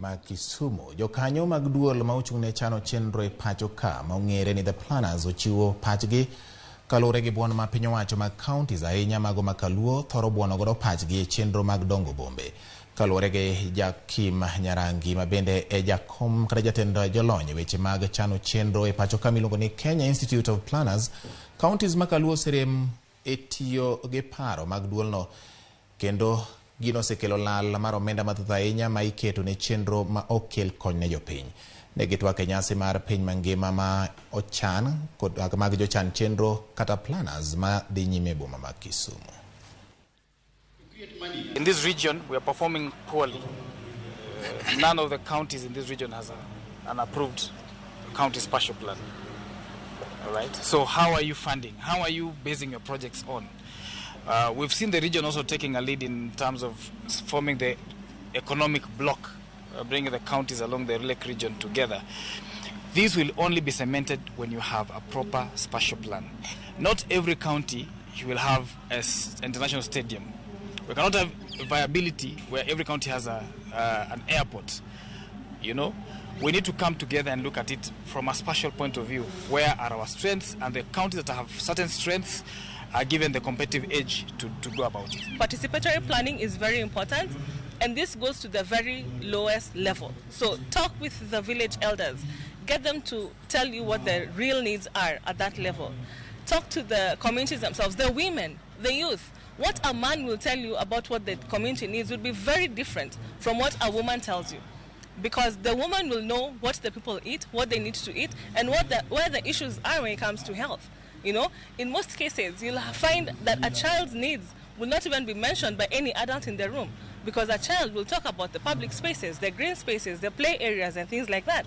ma Kisumu. Jokanyo mag duol ma ochung'ne chano chenro e pacho ka ma ong'ere ni The Planners ochiwo pachgi kaluwore gi buono ma piny owacho mag Kaontis ahinya mago ma Kaluo thoro buono godo pachgi e chenro mag dongo bombe. Kaluwore gi Jakim Nyarangi ma bende e jakom kata jatend jolony weche mag chano chenro e pacho ka miluongo ni Kenya Institute of Planners, Kaontis ma Kaluo serem e tiyo gi paro mag duolno kendo gino osekelo lal mar omenda mathoth ahinya ma iketo ne chenro ma okel kony ne jopiny. Ne gitwak e nyasi mar piny mangima ma ochan kod mag jochan chenro kata planners ma dhi nyime boma mag Kisumu. In this region, we are performing poorly. None of the counties in this region has an approved county spatial plan. All right. So how are you funding? How are you basing your projects on? We've seen the region also taking a lead in terms of forming the economic bloc, bringing the counties along the Lake region together. These will only be cemented when you have a proper spatial plan. Not every county will have an international stadium. We cannot have viability where every county has an airport. You know, we need to come together and look at it from a spatial point of view. Where are our strengths, and the counties that have certain strengths are given the competitive edge to go about it. Participatory planning is very important, and this goes to the very lowest level. So talk with the village elders, get them to tell you what the real needs are at that level. Talk to the communities themselves, the women, the youth. What a man will tell you about what the community needs will be very different from what a woman tells you. Because the woman will know what the people eat, what they need to eat, and where the issues are when it comes to health. You know, in most cases, you'll find that a child's needs will not even be mentioned by any adult in the room, because a child will talk about the public spaces, the green spaces, the play areas, and things like that.